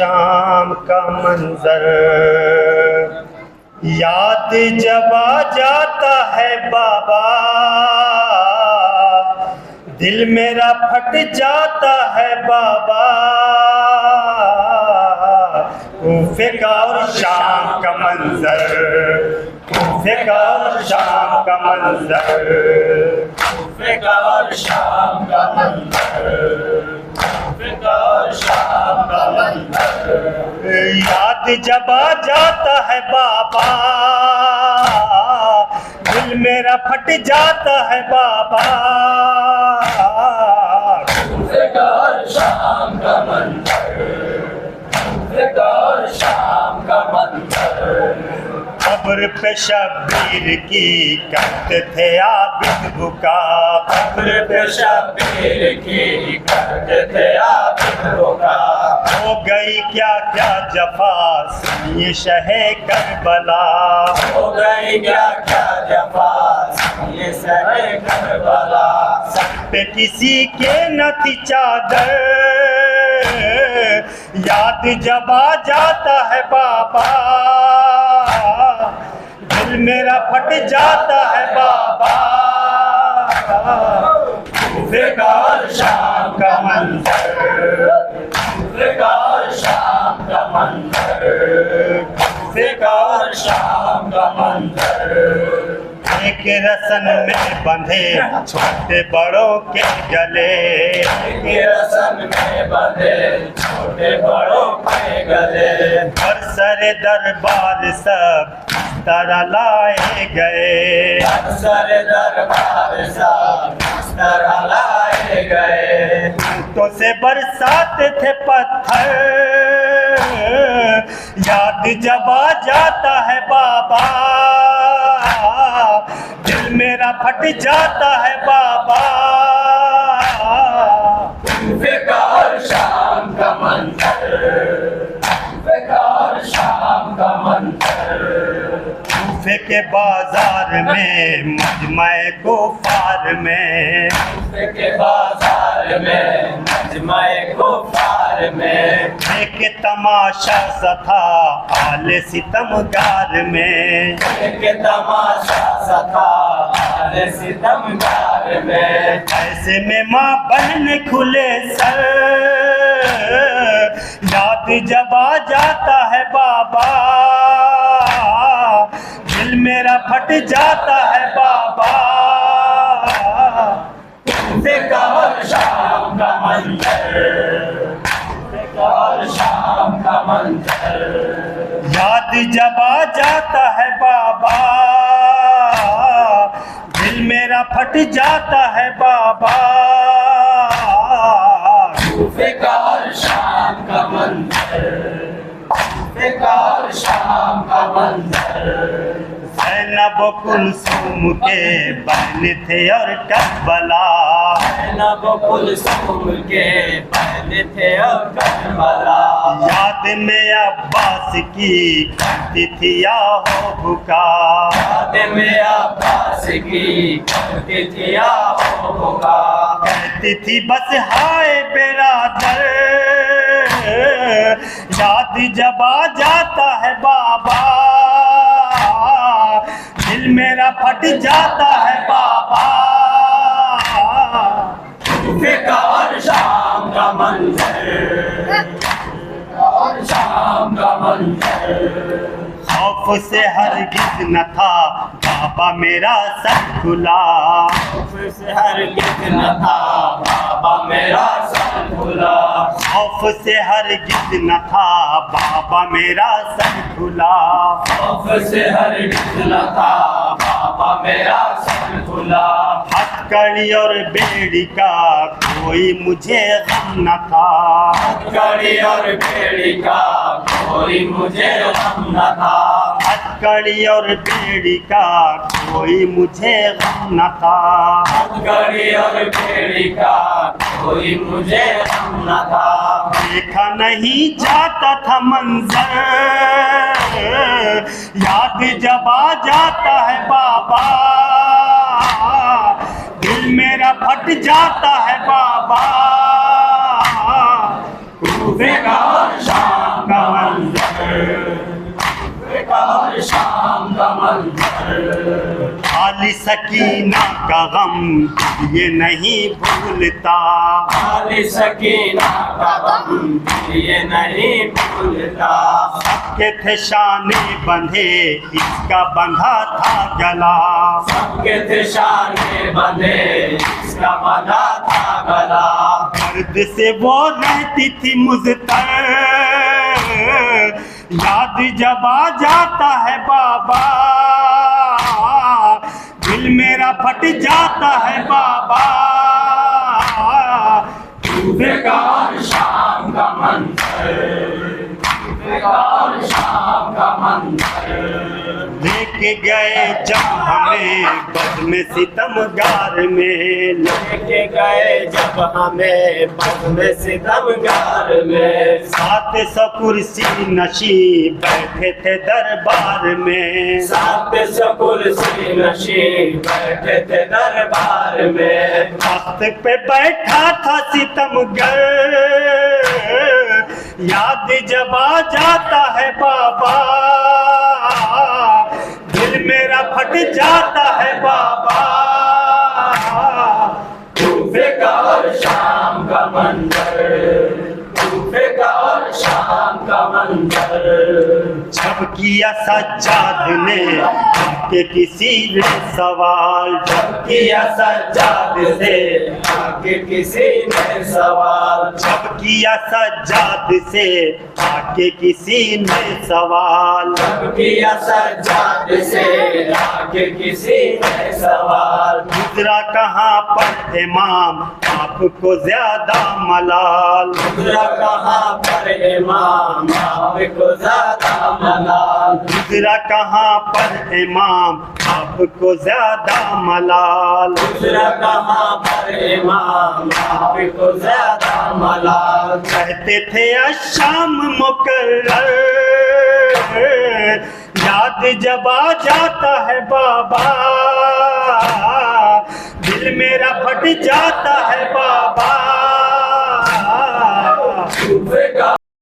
शाम का मंजर, याद जब आ जाता है बाबा, दिल मेरा फट जाता है बाबा। कूफे का और शाम का मंजर, कूफे का और शाम का मंजर, कूफे का और शाम का मंजर, कूफे का और शाम का मंजर। याद जब आ जाता है बाबा, दिल मेरा फट जाता है बाबा। कूफे का और शाम का मंजर, कूफे का और शाम का मंजर। कब्र पे शब्बीर की करते थे आबिद बुका, कब्र पे शब्बीर की करते थे आबिद बुका। हो गई क्या क्या जफा सुनिए शहे करबला, हो गई क्या क्या जफा ये सहे करबला। सर पे किसी के न थी चादर, याद जब आ जाता है बाबा, दिल मेरा फट जाता है बाबा। कूफे का और शाम का मंजर, कूफे का और शाम का मंजर, कूफे का और शाम का मंजर। एक रसन में बंधे छोटे बड़ों के गले, एक रस्म में बंधे छोटे बड़ों के गले। बरसरे दरबार सब तरह लाए गए, अक्सर दरबार साहब तरह लाए गए। तो से बरसाते थे पत्थर, याद जब आ जाता है बाबा, दिल मेरा फट जाता है बाबा। कूफे का और शाम का मंजर, कूफे का और शाम का मंजर। कूफे के बाजार में मजमे कुफार में, कूफे के बाजार में मजमे कुफार में। एक तमाशा सा था आले सितमगार में, एक तमाशा सा था आले सितमगार में। ऐसे में माँ बहन खुले सर, याद जब आ जाता है बाबा, दिल मेरा फट जाता है बाबा। कूफे का और शाम का मंजर, कूफे का और शाम का मंजर। याद जब आ जाता है बाबा, दिल मेरा फट जाता है बाबा। कूफे का और शाम का मंजर, कूफे का और शाम का मंजर। ज़ैनब कुलसूम के बहन थे और करबला, ज़ैनब कुलसूम के बहन थे और करबला। याद में अब्बास की करती थी आहो बुका, याद में अब्बास की करती थी आहो बुका। कहती थी बस हाय बेरादर, याद जब आ जाता है बाबा, दिल मेरा फट जाता है बाबा। कूफे का और शाम का मंजर, और शाम का मंजर। खौफ से हरगिज न था बाबा मेरा सर खुला, खौफ से हरगिज न था बाबा मेरा सर खुला। खौफ से हरगिज न था बाबा मेरा सर खुला। खौफ से हरगिज न था बाबा मेरा सर खुला। हथकड़ी और बेड़ी का कोई मुझे गम न था, हथकड़ी और बेड़ी का कोई मुझे गम न था। हथकड़ी और बेड़ी का कोई मुझे गम न था। हथकड़ी और बेड़ी का कोई मुझे गम न था। देखा नहीं जाता था मंजर, याद जब आ जाता है बाबा, दिल मेरा फट जाता है बाबा। कूफे का और शाम शाम का मंजर, बेकार शाम का मंजर। खाली सकीना का गम ये नहीं भूलता, खाली सकीना का गम ये नहीं भूलता। सबके थे शाने बंधे इसका बंधा था गला, सबके थे शाने बंधे इसका बंधा था गला। दर्द से वो रहती थी मुझतर, याद जब आ जाता है बाबा दिल मेरा फट जाता है बाबा। बेकार शाम का मंजर, बेकार शाम का मंजर। लेके गए जब हमें बद में सितमगार में, लेके गए जब हमें बद में सितमगार में। 700 कुर्सी नशी बैठे थे दरबार में, 700 कुर्सी नशी बैठे थे दरबार में। तख्त पे बैठा था सितमगर, याद जब आ जाता है बाबा दिल मेरा फट जाता है बाबा। बेकार शाम का मंजर, बेकार शाम का मंजर। जब किया सज्जाद ने आके किसी ने सवाल, जब किया सज्जाद से आके किसी ने सवाल। जब किया सज्जाद से आके किसी ने सवाल, जब किया सज्जाद से आके किसी ने सवाल। गुजरा कहाँ पर इमाम आपको ज्यादा मलाल, गुजरा कहाँ पर इमाम आपको ज्यादा मलाल। गुजरा कहाँ पर इमाम आपको ज्यादा मलाल। गुजरा कहाँ पर इमाम आपको ज्यादा मलाल। कहते थे अशाम मुकर्रर, याद जब आ जाता है बाबा दिल मेरा फट जाता है बाबा।